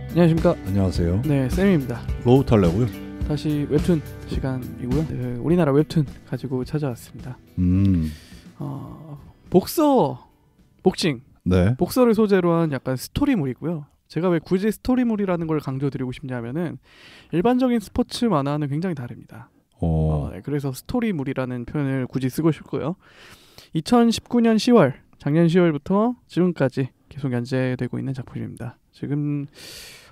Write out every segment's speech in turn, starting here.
안녕하십니까. 안녕하세요. 네, 쌤입니다. 로우 탈래고요. 다시 웹툰 시간이고요. 네, 우리나라 웹툰 가지고 찾아왔습니다. 복싱. 네. 복서를 소재로 한 약간 스토리물이고요. 제가 왜 굳이 스토리물이라는 걸 강조드리고 싶냐면은 일반적인 스포츠 만화는 굉장히 다릅니다. 네, 그래서 스토리물이라는 표현을 굳이 쓰고 싶고요. 2019년 10월, 작년 10월부터 지금까지 계속 연재되고 있는 작품입니다. 지금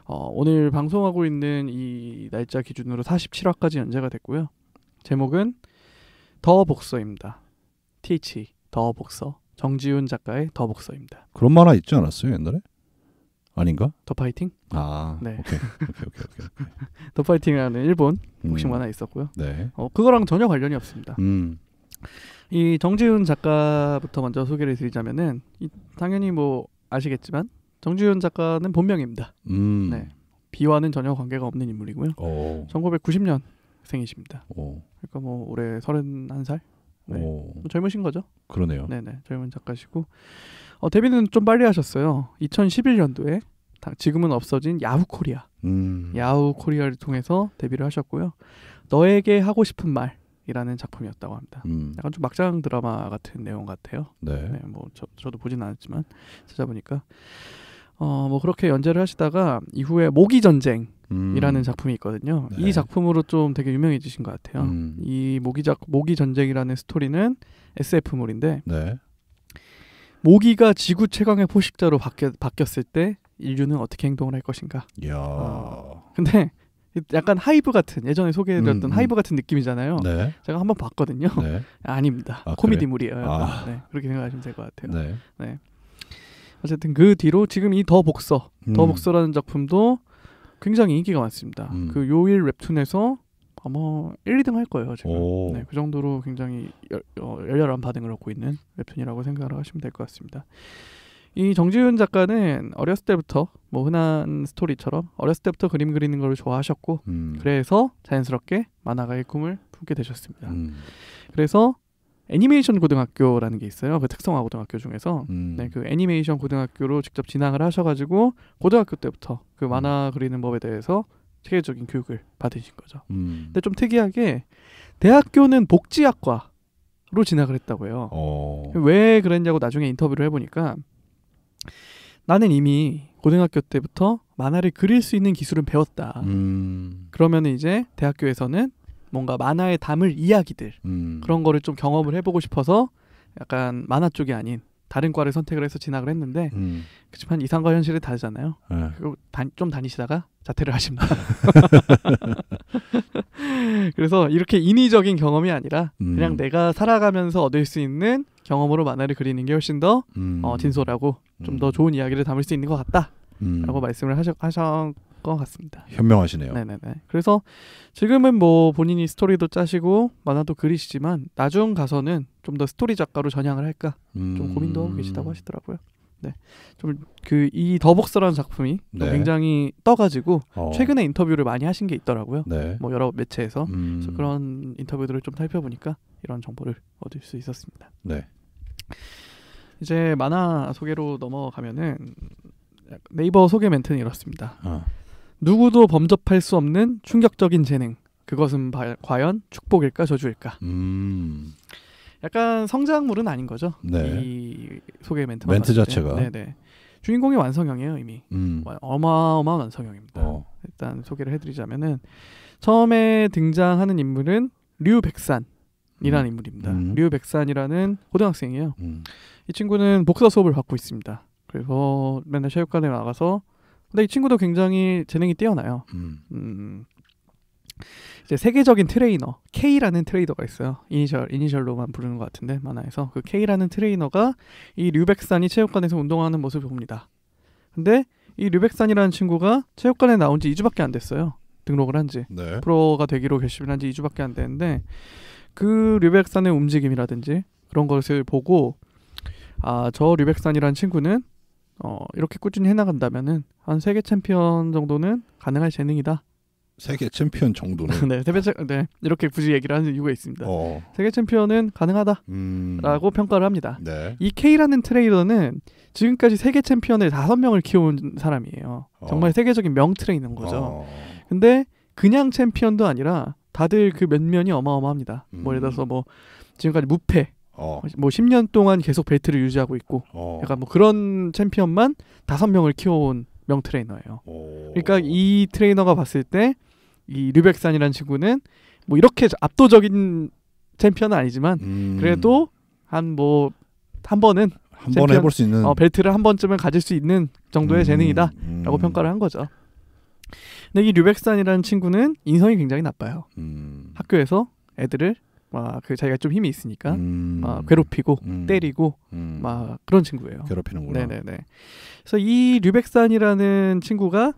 오늘 방송하고 있는 이 날짜 기준으로 47화까지 연재가 됐고요. 제목은 더 복서입니다. TH 더 복서. 정지훈 작가의 더 복서입니다. 그런 만화 있지 않았어요 옛날에? 아닌가? 더 파이팅? 네. 오케이. 더 파이팅이라는 일본 복싱 만화 있었고요. 네. 그거랑 전혀 관련이 없습니다. 이 정지훈 작가부터 먼저 소개를 드리자면은 당연히 뭐 아시겠지만 정지훈 작가는 본명입니다. 네. 비와는 전혀 관계가 없는 인물이고요. 1990년 생이십니다. 그러니까 뭐 올해 31살? 네. 젊으신 거죠? 그러네요. 네네, 젊은 작가시고 데뷔는 좀 빨리 하셨어요. 2011년도에 지금은 없어진 야후코리아 야후코리아를 통해서 데뷔를 하셨고요. 너에게 하고 싶은 말이라는 작품이었다고 합니다. 약간 좀 막장 드라마 같은 내용 같아요. 네. 뭐 저도 보진 않았지만 찾아보니까 뭐 그렇게 연재를 하시다가 이후에 모기전쟁이라는 작품이 있거든요. 네. 이 작품으로 좀 되게 유명해지신 것 같아요. 이 모기전쟁이라는 스토리는 SF물인데 네. 모기가 지구 최강의 포식자로 바뀌었을 때 인류는 어떻게 행동을 할 것인가. 이야. 근데 약간 하이브 같은, 예전에 소개해드렸던 하이브 같은 느낌이잖아요. 네. 제가 한번 봤거든요. 네. 아닙니다. 코미디물이에요. 네, 그렇게 생각하시면 될 것 같아요. 네. 네. 어쨌든 그 뒤로 지금 이 더 복서라는 작품도 굉장히 인기가 많습니다. 그 요일 웹툰에서 아마 1, 2등 할 거예요. 지금. 네, 그 정도로 굉장히 열렬한 반응을 얻고 있는 웹툰이라고 생각을 하시면 될 것 같습니다. 이 정지훈 작가는 어렸을 때부터 뭐 흔한 스토리처럼 어렸을 때부터 그림 그리는 걸 좋아하셨고 그래서 자연스럽게 만화가의 꿈을 품게 되셨습니다. 그래서 애니메이션 고등학교라는 게 있어요. 그 특성화 고등학교 중에서 네, 그 애니메이션 고등학교로 직접 진학을 하셔가지고 고등학교 때부터 그 만화 그리는 법에 대해서 체계적인 교육을 받으신 거죠. 근데 좀 특이하게 대학교는 복지학과로 진학을 했다고 해요. 왜 그랬냐고 나중에 인터뷰를 해보니까 나는 이미 고등학교 때부터 만화를 그릴 수 있는 기술은 배웠다. 그러면 이제 대학교에서는 뭔가 만화에 담을 이야기들 그런 거를 좀 경험을 해보고 싶어서 약간 만화 쪽이 아닌 다른 과를 선택을 해서 진학을 했는데 그렇지만 이상과 현실은 다르잖아요. 그리고 좀 다니시다가 자퇴를 하십니다. 그래서 이렇게 인위적인 경험이 아니라 그냥 내가 살아가면서 얻을 수 있는 경험으로 만화를 그리는 게 훨씬 더 진솔하고 좀 더 좋은 이야기를 담을 수 있는 것 같다 라고 말씀을 하신 것 같습니다. 현명하시네요. 네네네. 그래서 지금은 뭐 본인이 스토리도 짜시고 만화도 그리시지만 나중 가서는 좀 더 스토리 작가로 전향을 할까 좀 고민도 하고 계시다고 하시더라고요. 네, 좀 그 이 더복서라는 작품이 네. 굉장히 떠가지고 최근에 인터뷰를 많이 하신 게 있더라고요. 네. 뭐 여러 매체에서 그래서 그런 인터뷰들을 좀 살펴보니까 이런 정보를 얻을 수 있었습니다. 네. 이제 만화 소개로 넘어가면은 네이버 소개 멘트는 이렇습니다. 누구도 범접할 수 없는 충격적인 재능. 그것은 과연 축복일까 저주일까? 약간 성장물은 아닌 거죠. 네. 이 소개 멘트 자체가. 네네. 주인공이 완성형이에요 이미. 어마어마한 완성형입니다. 일단 소개를 해드리자면은 처음에 등장하는 인물은 류백산이라는 인물입니다. 류백산이라는 고등학생이에요. 이 친구는 복서 수업을 받고 있습니다. 그래서 맨날 체육관에 나가서 근데 이 친구도 굉장히 재능이 뛰어나요. 이제 세계적인 트레이너 K라는 트레이너가 있어요. 이니셜로만 부르는 것 같은데 만화에서 그 K라는 트레이너가 이 류백산이 체육관에서 운동하는 모습을 봅니다. 근데 이 류백산이라는 친구가 체육관에 나온 지 2주밖에 안 됐어요. 등록을 한 지. 네. 프로가 되기로 결심을 한 지 2주밖에 안 됐는데 그 류백산의 움직임이라든지 그런 것을 보고 저 류백산이라는 친구는 이렇게 꾸준히 해나간다면은 한 세계 챔피언 정도는 가능할 재능이다 세계 챔피언 정도는 네, 네, 이렇게 굳이 얘기를 하는 이유가 있습니다. 세계 챔피언은 가능하다라고 평가를 합니다. 네. 이 K라는 트레이너는 지금까지 세계 챔피언을 5명을 키워온 사람이에요. 정말 세계적인 명 트레이너인 거죠. 근데 그냥 챔피언도 아니라 다들 그 면면이 어마어마합니다. 뭐 예를 들어서 뭐 지금까지 무패, 뭐 10년 동안 계속 벨트를 유지하고 있고, 약간 뭐 그런 챔피언만 5명을 키워온 명 트레이너예요. 그러니까 이 트레이너가 봤을 때 이 류백산이라는 친구는 뭐 이렇게 압도적인 챔피언은 아니지만 그래도 한 번은 한 번에 해볼 수 있는 벨트를 한 번쯤은 가질 수 있는 정도의 재능이다라고 평가를 한 거죠. 근데 이 류백산이라는 친구는 인성이 굉장히 나빠요. 학교에서 애들을 막 그 자기가 좀 힘이 있으니까 막 괴롭히고 때리고 막 그런 친구예요. 괴롭히는구나. 네네네. 그래서 이 류백산이라는 친구가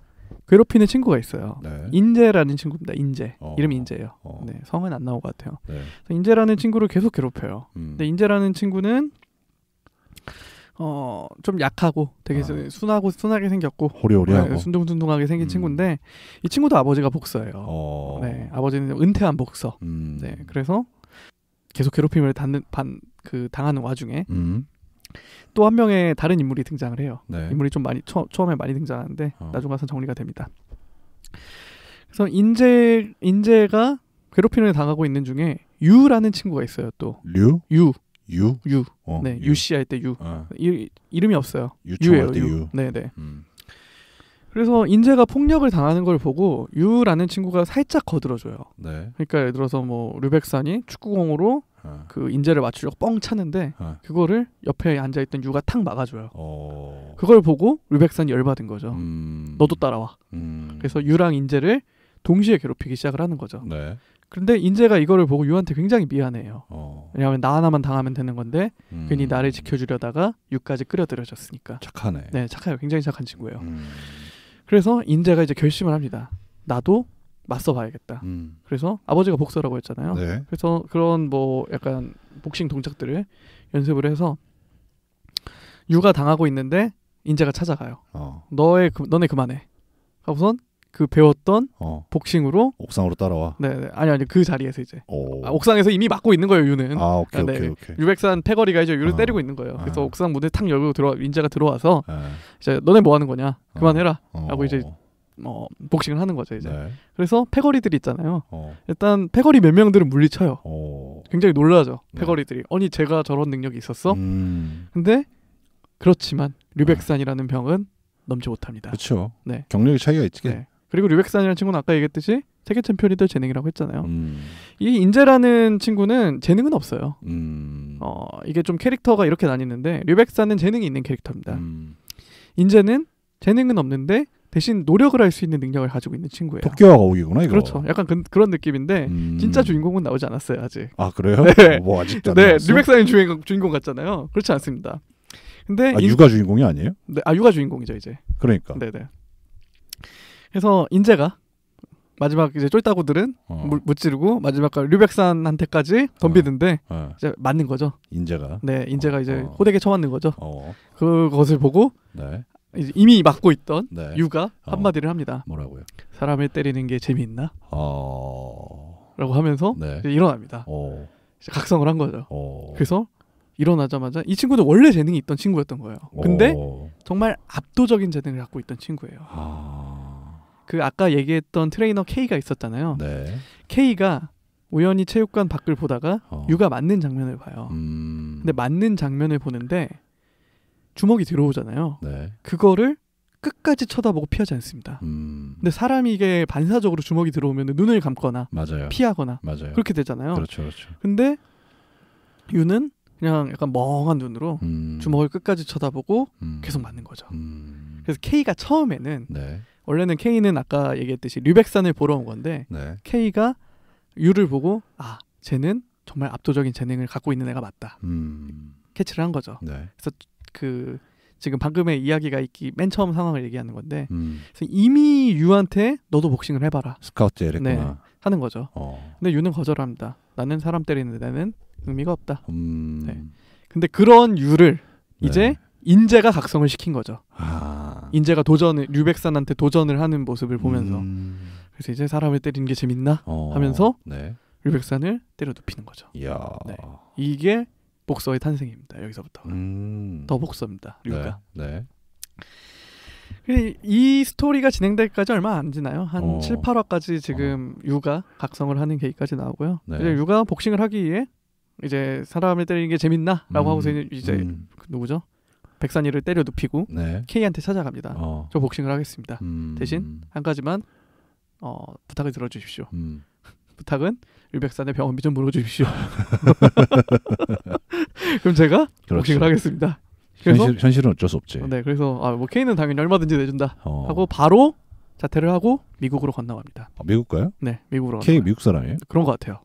괴롭히는 친구가 있어요. 네. 인재라는 친구입니다. 인재. 이름이 인재예요. 네, 성은 안 나온 것 같아요. 네. 인재라는 친구를 계속 괴롭혀요. 근데 인재라는 친구는 좀 약하고 되게 순하게 생겼고 호리호리하고 네, 순둥순둥하게 생긴 친구인데 이 친구도 아버지가 복서예요. 네, 아버지는 은퇴한 복서. 네, 그래서 계속 괴롭힘을 당하는 와중에 또 한 명의 다른 인물이 등장을 해요. 네. 인물이 좀 많이 처음에 많이 등장하는데 나중 가서 정리가 됩니다. 그래서 인재가 괴롭힘을 당하고 있는 중에 유라는 친구가 있어요. 또 유? 유. 유. 네, 유씨 할 때 유. 이름이 없어요. 유예요. 유. 네네. 그래서 인재가 폭력을 당하는 걸 보고 유라는 친구가 살짝 거들어줘요. 네. 그러니까 예를 들어서 뭐 류백산이 축구공으로 그 인재를 맞추려고 뻥 차는데 그거를 옆에 앉아있던 유가 탁 막아줘요. 그걸 보고 류백산이 열받은 거죠. 너도 따라와. 그래서 유랑 인재를 동시에 괴롭히기 시작을 하는 거죠. 네. 그런데 인재가 이거를 보고 유한테 굉장히 미안해요. 왜냐하면 나 하나만 당하면 되는 건데 괜히 나를 지켜주려다가 유까지 끌어들여졌으니까. 착하네. 네, 착해요. 굉장히 착한 친구예요. 그래서 인재가 이제 결심을 합니다. 나도 맞서봐야겠다. 그래서 아버지가 복서라고 했잖아요. 네. 그래서 그런 뭐 약간 복싱 동작들을 연습을 해서 유가 당하고 있는데 인재가 찾아가요. 너네 그만해. 하고선 그 배웠던 복싱으로 옥상으로 따라와. 네, 아니 그 자리에서 이제 옥상에서 이미 맞고 있는 거예요. 유는. 오케이. 류백산 패거리가 이제 유를 때리고 있는 거예요. 그래서 옥상 문을 탁 열고 인재가 들어와서 이제 너네 뭐 하는 거냐? 그만해라. 하고 이제 복싱을 하는 거죠 이제. 네. 그래서 패거리들이 있잖아요. 일단 패거리 몇 명들은 물리쳐요. 굉장히 놀라죠. 패거리들이. 아니 제가 저런 능력이 있었어? 근데 그렇지만 류백산이라는 병은 넘지 못합니다. 그렇죠. 네. 경력의 차이가 있지. 네. 그리고 류백산이라는 친구는 아까 얘기했듯이 세계 챔피언이 될 재능이라고 했잖아요. 이 인재라는 친구는 재능은 없어요. 이게 좀 캐릭터가 이렇게 나뉘는데 류백산은 재능이 있는 캐릭터입니다. 인재는 재능은 없는데 대신 노력을 할 수 있는 능력을 가지고 있는 친구예요. 토끼와 거북이구나 이거. 그렇죠. 약간 그런 느낌인데 진짜 주인공은 나오지 않았어요 아직. 아 그래요? 네. 뭐 아직도 안 네, 나왔어? 류백산이 주인공 같잖아요. 그렇지 않습니다. 근데 유가 주인공이 아니에요? 네, 유가 주인공이죠 이제. 그러니까. 네네. 그래서 인재가 마지막 이제 쫄따구들은 무찌르고 마지막 류백산한테까지 덤비는데 이제 맞는 거죠. 인재가. 네, 인재가 이제 호되게 쳐맞는 거죠. 그것을 보고 네. 이제 이미 맞고 있던 네. 유가 한마디를 합니다. 뭐라고요? 사람을 때리는 게 재미있나? 라고 하면서 네. 이제 일어납니다. 이제 각성을 한 거죠. 그래서 일어나자마자 이 친구도 원래 재능이 있던 친구였던 거예요. 근데 정말 압도적인 재능을 갖고 있던 친구예요. 그 아까 얘기했던 트레이너 K가 있었잖아요. 네. K가 우연히 체육관 밖을 보다가 유가 맞는 장면을 봐요. 근데 맞는 장면을 보는데 주먹이 들어오잖아요. 네. 그거를 끝까지 쳐다보고 피하지 않습니다. 근데 사람이 이게 반사적으로 주먹이 들어오면 눈을 감거나 맞아요. 피하거나 맞아요. 그렇게 되잖아요. 그렇죠. 근데 유는 그냥 약간 멍한 눈으로 주먹을 끝까지 쳐다보고 계속 맞는 거죠. 그래서 K가 처음에는 네. 원래는 K는 아까 얘기했듯이 류백산을 보러 온 건데 네. K가 유를 보고 쟤는 정말 압도적인 재능을 갖고 있는 애가 맞다. 캐치를 한 거죠. 네. 그래서 그 지금 방금의 이야기가 있기 맨 처음 상황을 얘기하는 건데 그래서 이미 유한테 너도 복싱을 해봐라. 스카우트 에랬구나. 네, 하는 거죠. 근데 유는 거절합니다. 나는 사람 때리는 데는 의미가 없다. 네. 근데 그런 유를 이제 인재가 각성을 시킨 거죠. 인재가 류백산한테 도전을 하는 모습을 보면서 그래서 이제 사람을 때리는 게 재밌나 하면서 네. 류백산을 때려 눕히는 거죠. 이야. 네. 이게 복서의 탄생입니다. 여기서부터 더 복서입니다. 류가. 네. 이 스토리가 진행될까지 얼마 안 지나요. 한 7, 8화까지 지금 유가 각성을 하는 계기까지 나오고요. 네. 이제 유가 복싱을 하기 위해 이제 사람을 때리는 게 재밌나라고 하고서 이제 누구죠? 백산이를 때려 눕히고 네. K한테 찾아갑니다. 저 복싱을 하겠습니다. 대신 한 가지만 부탁을 들어주십시오. 부탁은 류백산의 병원비 좀 물어주십시오. 그럼 제가 복싱을 하겠습니다. 그래서 현실은 어쩔 수 없지. 네, 그래서 뭐 K는 당연히 얼마든지 내준다 하고 바로 자퇴를 하고 미국으로 건너갑니다. 미국 가요? 네, 미국으로. K 미국 사람이에요? 그런 것 같아요.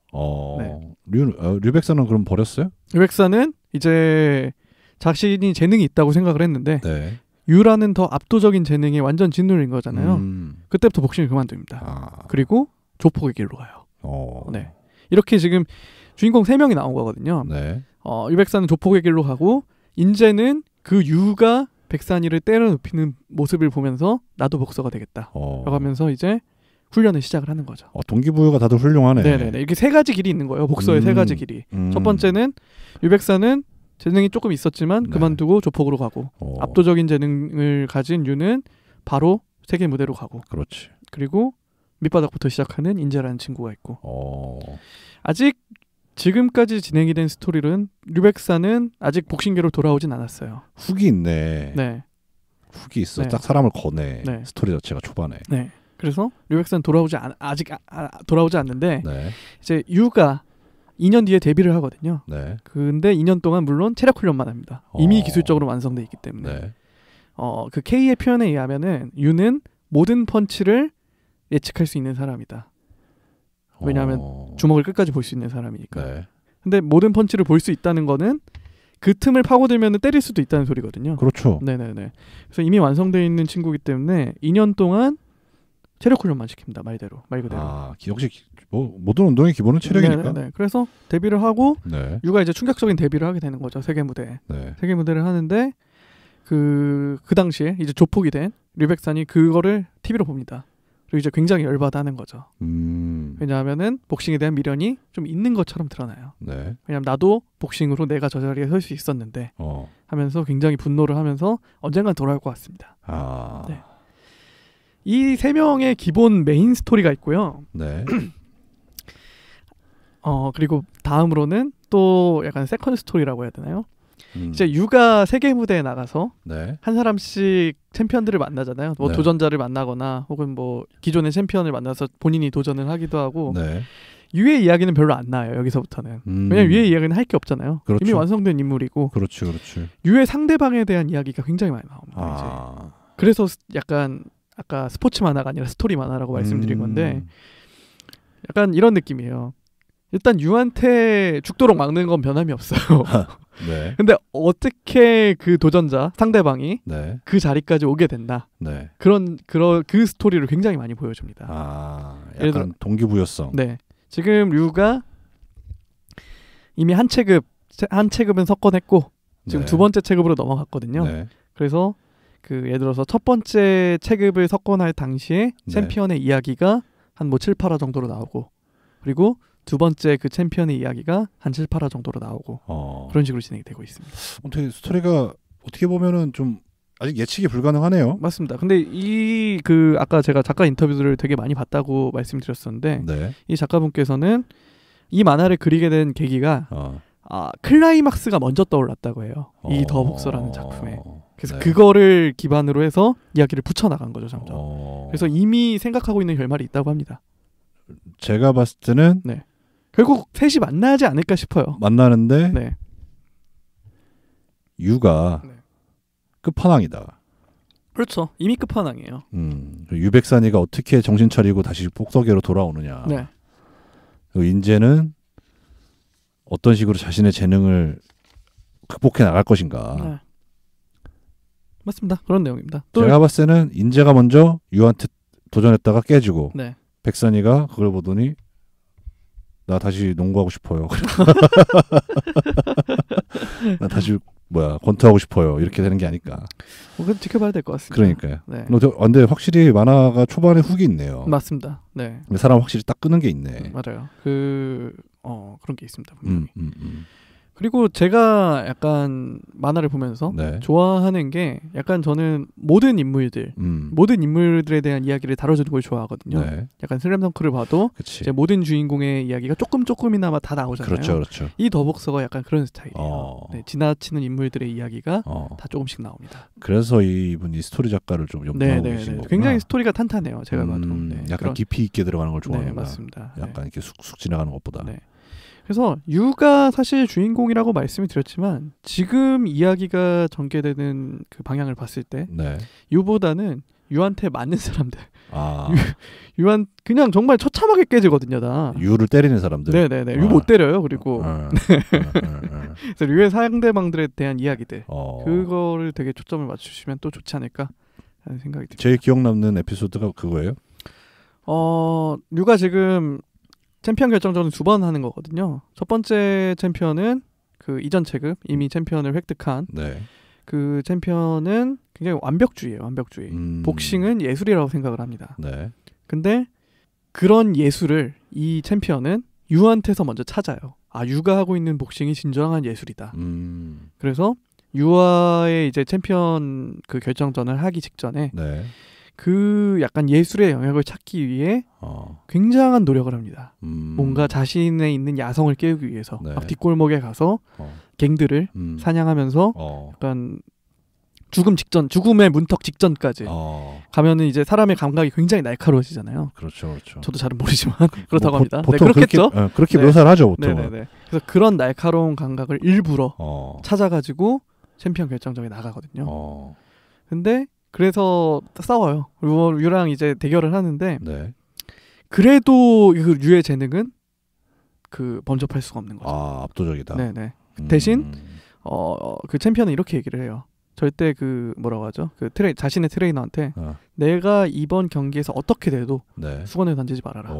네. 류백산은 그럼 버렸어요? 류백산은 이제 자신이 재능이 있다고 생각을 했는데 네. 유라는 더 압도적인 재능에 완전 진нул인 거잖아요. 그때부터 복싱을 그만둡니다. 그리고 조폭의 길로 가요. 네, 이렇게 지금 주인공 3명이 나온 거거든요. 네. 류백산은 조폭의 길로 가고 인제는 그 유가 백산이를 때려 눕히는 모습을 보면서 나도 복서가 되겠다 라고 하면서 이제 훈련을 시작을 하는 거죠. 동기부여가 다들 훌륭하네. 네네네. 이렇게 3가지 길이 있는 거예요. 복서의 3가지 길이. 첫 번째는 류백산은 재능이 조금 있었지만 그만두고 조폭으로 가고 압도적인 재능을 가진 유는 바로 세계 무대로 가고. 그렇지. 그리고 밑바닥부터 시작하는 인재라는 친구가 있고. 아직 지금까지 진행이 된 스토리는 류백산은 아직 복싱계로 돌아오진 않았어요. 훅이 있네. 네. 훅이 있어. 네. 딱 사람을 거네. 네. 스토리 자체가 초반에. 네. 그래서 류백산 아직 돌아오지 않는데 네. 이제 유가 2년 뒤에 데뷔를 하거든요. 네. 근데 2년 동안 물론 체력 훈련만 합니다. 이미 기술적으로 완성돼 있기 때문에. 네. 그 K의 표현에 의하면은 유는 모든 펀치를 예측할 수 있는 사람이다. 왜냐하면 주먹을 끝까지 볼 수 있는 사람이니까. 네. 근데 모든 펀치를 볼 수 있다는 거는 그 틈을 파고들면 때릴 수도 있다는 소리거든요. 그렇죠. 네네네. 그래서 이미 완성되어 있는 친구이기 때문에 2년 동안 체력 훈련만 시킵니다. 말 그대로. 역시 모든 운동의 기본은 체력이니까. 네네네. 그래서 데뷔를 하고 네. 유가 이제 충격적인 데뷔를 하게 되는 거죠. 세계 무대에. 네. 세계 무대를 하는데 그 당시에 이제 조폭이 된 류백산이 그거를 TV로 봅니다. 그리고 이제 굉장히 열받아하는 거죠. 왜냐하면은 복싱에 대한 미련이 좀 있는 것처럼 드러나요. 네. 왜냐하면 나도 복싱으로 내가 저 자리에 설 수 있었는데 하면서 굉장히 분노를 하면서 언젠간 돌아올 것 같습니다. 네. 이 3명의 기본 메인 스토리가 있고요. 네. 그리고 다음으로는 또 약간 세컨드 스토리라고 해야 되나요? 이제 유가 세계 무대에 나가서 네. 한 사람씩 챔피언들을 만나잖아요. 뭐 네. 도전자를 만나거나 혹은 뭐 기존의 챔피언을 만나서 본인이 도전을 하기도 하고. 네. 유의 이야기는 별로 안 나와요. 여기서부터는. 왜냐면 유의 이야기는 할 게 없잖아요. 그렇죠. 이미 완성된 인물이고. 그렇지. 유의 상대방에 대한 이야기가 굉장히 많이 나옵니다. 이제. 그래서 약간 아까 스포츠 만화가 아니라 스토리 만화라고 말씀드린 건데 약간 이런 느낌이에요. 일단 유한테 죽도록 막는 건 변함이 없어요. 네. 근데 어떻게 그 도전자 상대방이 네. 그 자리까지 오게 됐나? 네. 그 스토리를 굉장히 많이 보여줍니다. 약간 동기부여성. 네. 지금 류가 이미 한 체급은 석권했고 지금 네. 2번째 체급으로 넘어갔거든요. 네. 그래서 예를 들어서 첫 번째 체급을 석권할 당시에 네. 챔피언의 이야기가 한 뭐 7, 8화 정도로 나오고 그리고 2번째 그 챔피언의 이야기가 한 7, 8화 정도로 나오고 그런 식으로 진행이 되고 있습니다. 어떻게 스토리가 어떻게 보면은 좀 아직 예측이 불가능하네요. 맞습니다. 근데 아까 제가 작가 인터뷰들을 되게 많이 봤다고 말씀드렸었는데 네. 이 작가분께서는 이 만화를 그리게 된 계기가 클라이막스가 먼저 떠올랐다고 해요. 이 더 복서라는 작품에. 그래서 네. 그거를 기반으로 해서 이야기를 붙여나간 거죠. 점점. 그래서 이미 생각하고 있는 결말이 있다고 합니다. 제가 봤을 때는 네. 결국 셋이 만나지 않을까 싶어요. 만나는데 네. 유가 끝판왕이다. 그렇죠. 이미 끝판왕이에요. 유백산이가 어떻게 정신 차리고 다시 복서계로 돌아오느냐. 네. 그리고 인제는 어떤 식으로 자신의 재능을 극복해 나갈 것인가. 네. 맞습니다. 그런 내용입니다. 제가 봤을 때는 인재가 먼저 유한테 도전했다가 깨지고 네. 백산이가 그걸 보더니 나 다시 농구하고 싶어요. 나 다시 권투하고 싶어요. 이렇게 되는 게 아닐까. 그건 지켜봐야 될 것 같습니다. 그러니까요. 네. 근데 확실히 만화가 초반에 훅이 있네요. 맞습니다. 네. 사람 확실히 딱 끄는 게 있네. 맞아요. 그런 게 있습니다. 그리고 제가 약간 만화를 보면서 네. 좋아하는 게 약간 저는 모든 인물들에 대한 이야기를 다뤄주는 걸 좋아하거든요. 네. 약간 슬램덩크를 봐도 이제 모든 주인공의 이야기가 조금이나마 다 나오잖아요. 그렇죠. 이 더복서가 약간 그런 스타일이에요. 네, 지나치는 인물들의 이야기가 다 조금씩 나옵니다. 그래서 이분이 스토리 작가를 좀 염두하고 계신 거구나. 굉장히 스토리가 탄탄해요. 제가 봐도. 약간 깊이 있게 들어가는 걸 좋아하는구나. 네, 맞습니다. 약간 이렇게 쑥쑥 지나가는 것보다. 네. 그래서 유가 사실 주인공이라고 말씀을 드렸지만 지금 이야기가 전개되는 그 방향을 봤을 때 유보다는 유한테 맞는 사람들 유한 그냥 정말 처참하게 깨지거든요. 다 유를 때리는 사람들. 네네네. 유 못 때려요. 그리고 그래서 유의 상대방들에 대한 이야기들 그거를 되게 초점을 맞추시면 또 좋지 않을까 하는 생각이 듭니다. 제일 기억 남는 에피소드가 그거예요? 유가 지금 챔피언 결정전을 2번 하는 거거든요. 첫 번째 챔피언은 그 이전 체급 이미 챔피언을 획득한 그 챔피언은 굉장히 완벽주의예요. 완벽주의. 복싱은 예술이라고 생각을 합니다. 근데 그런 예술을 이 챔피언은 유한테서 먼저 찾아요. 유가 하고 있는 복싱이 진정한 예술이다. 그래서 유와의 이제 챔피언 그 결정전을 하기 직전에 그 약간 예술의 영역을 찾기 위해 굉장한 노력을 합니다. 뭔가 자신에 있는 야성을 깨우기 위해서 막 뒷골목에 가서 갱들을 사냥하면서 약간 죽음의 문턱 직전까지 가면은 이제 사람의 감각이 굉장히 날카로워지잖아요. 그렇죠. 저도 잘은 모르지만 그렇다고 합니다. 보통 그렇겠죠. 그렇게 묘사를 하죠, 보통. 그래서 그런 날카로운 감각을 일부러 찾아가지고 챔피언 결정전에 나가거든요. 근데 그래서 싸워요. 유랑 이제 대결을 하는데 그래도 그 유의 재능은 그 범접할 수가 없는 거죠. 압도적이다. 네네. 대신 그 챔피언은 이렇게 얘기를 해요. 절대 그 뭐라고 하죠? 그 자신의 트레이너한테 내가 이번 경기에서 어떻게 돼도 수건을 던지지 말아라.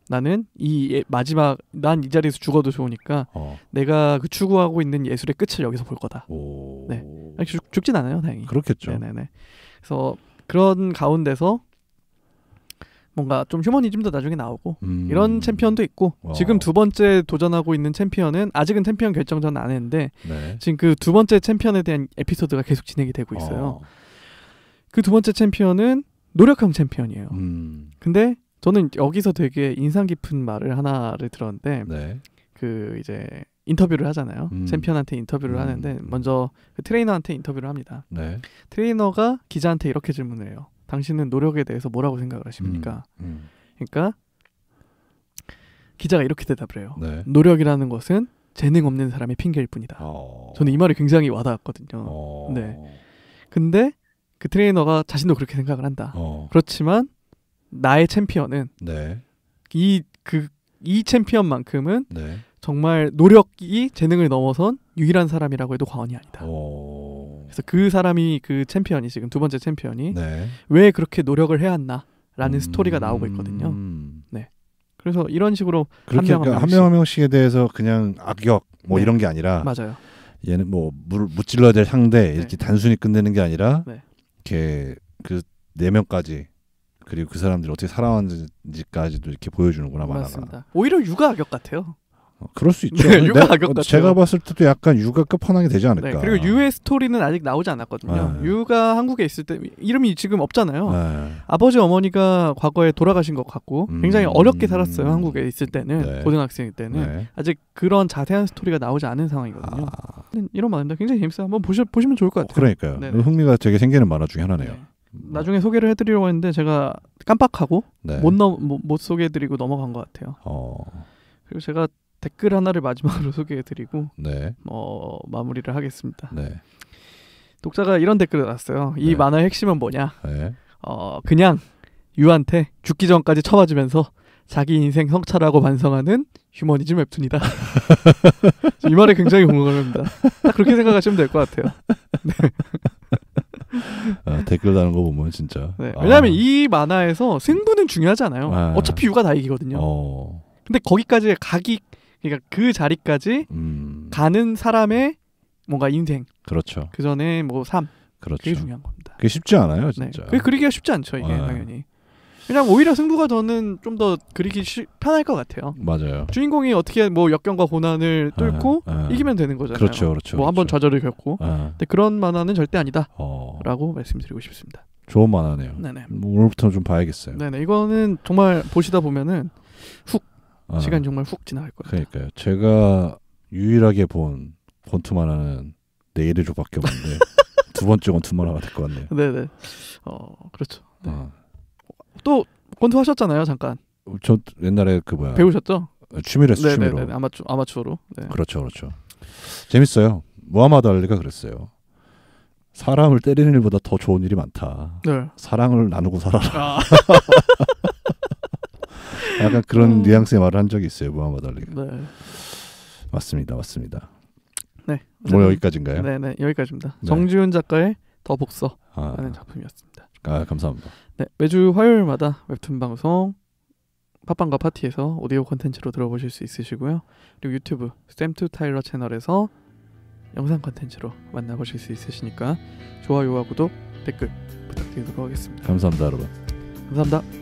나는 마지막 난 이 자리에서 죽어도 좋으니까 내가 그 추구하고 있는 예술의 끝을 여기서 볼 거다. 네. 죽진 않아요, 다행히. 그렇겠죠. 네네네. 그래서 그런 가운데서 뭔가 좀 휴머니즘도 나중에 나오고 이런 챔피언도 있고 지금 2번째 도전하고 있는 챔피언은 아직은 챔피언 결정전 안 했는데 지금 그 2번째 챔피언에 대한 에피소드가 계속 진행이 되고 있어요. 그 2번째 챔피언은 노력형 챔피언이에요. 근데 저는 여기서 되게 인상 깊은 말을 하나를 들었는데 그 이제 인터뷰를 하잖아요. 챔피언한테 인터뷰를 하는데 먼저 그 트레이너한테 인터뷰를 합니다. 트레이너가 기자한테 이렇게 질문을 해요. 당신은 노력에 대해서 뭐라고 생각을 하십니까? 그러니까 기자가 이렇게 대답을 해요. 노력이라는 것은 재능 없는 사람의 핑계일 뿐이다. 저는 이 말이 굉장히 와닿았거든요. 근데 그 트레이너가 자신도 그렇게 생각을 한다. 그렇지만 나의 챔피언은 이 챔피언만큼은 정말 노력이 재능을 넘어선 유일한 사람이라고 해도 과언이 아니다. 그래서 그 사람이 그 챔피언이 지금 2번째 챔피언이 왜 그렇게 노력을 해왔나라는 스토리가 나오고 있거든요. 그래서 이런 식으로 한 명 한 명씩에 대해서 그냥 악역 이런 게 아니라 맞아요. 얘는 무찔러야 될 상대 이렇게 단순히 끝내는 게 아니라 이렇게 그 4명까지 그리고 그 사람들이 어떻게 살아왔는지까지도 이렇게 보여주는구나. 맞습니다. 오히려 유가 악역 같아요. 그럴 수 있죠. 유가 악역 같아요. 제가 봤을 때도 약간 유가 끝판왕이 되지 않을까. 그리고 유의 스토리는 아직 나오지 않았거든요. 유가 한국에 있을 때 이름이 지금 없잖아요. 아버지 어머니가 과거에 돌아가신 것 같고 굉장히 어렵게 살았어요. 한국에 있을 때는 고등학생 때는 아직 그런 자세한 스토리가 나오지 않은 상황이거든요. 이런 만화입니다. 굉장히 재밌어요. 한번 보시면 좋을 것 같아요. 그러니까요. 흥미가 되게 생기는 만화 중에 하나네요. 나중에 소개를 해드리려고 했는데 제가 깜빡하고 못 소개해드리고 넘어간 것 같아요. 그리고 제가 댓글 하나를 마지막으로 소개해드리고 마무리를 하겠습니다. 독자가 이런 댓글을 달았어요. 이 만화의 핵심은 뭐냐? 그냥 유한테 죽기 전까지 쳐맞으면서 자기 인생 성찰하고 반성하는 휴머니즘 웹툰이다. 이 말에 굉장히 공감합니다. 딱 그렇게 생각하시면 될 것 같아요. 댓글 다는 거 보면 진짜. 왜냐하면 이 만화에서 승부는 중요하지 않아요. 어차피 유가 다 이기거든요. 근데 거기까지 그러니까 그 자리까지 가는 사람의 뭔가 인생, 그렇죠. 그 전에 뭐 삶. 그렇죠. 그게 중요한 겁니다. 그게 쉽지 않아요, 진짜. 그게 그리기가 쉽지 않죠, 이게 당연히. 그냥 오히려 승부가 저는 좀 더 그리기 편할 것 같아요. 맞아요. 주인공이 어떻게 뭐 역경과 고난을 뚫고 이기면 되는 거잖아요. 그렇죠. 뭐 한번 좌절을 겪고. 근데 그런 만화는 절대 아니다라고 말씀드리고 싶습니다. 좋은 만화네요. 네네. 뭐 오늘부터는 좀 봐야겠어요. 네네. 이거는 정말 보시다 보면은 훅 시간이 정말 훅 지나갈 거예요. 그러니까요. 제가 유일하게 본 본투 만화는 내일의 조밖에 없는데 두 번째 건 두 만화가 될 것 같네요. 네네. 그렇죠. 네. 또 권투 하셨잖아요, 잠깐. 저 옛날에 그 뭐야 배우셨죠? 취미로 했어요. 취미로. 네네네. 아마추어로. 네. 그렇죠. 재밌어요. 무하마드 알리가 그랬어요. 사람을 때리는 일보다 더 좋은 일이 많다. 네. 사랑을 나누고 살아라. 약간 그런 뉘앙스의 말을 한 적이 있어요, 무하마드 알리가. 네. 맞습니다. 네. 뭐 여기까지인가요? 네네, 여기까지입니다. 네. 정지훈 작가의 더 복서라는 작품이었습니다. 감사합니다. 네, 매주 화요일마다 웹툰 방송 팟빵과 파티에서 오디오 콘텐츠로 들어보실 수 있으시고요. 그리고 유튜브 샘투 타일러 채널에서 영상 콘텐츠로 만나보실 수 있으시니까 좋아요와 구독, 댓글 부탁드리도록 하겠습니다. 감사합니다, 여러분. 감사합니다.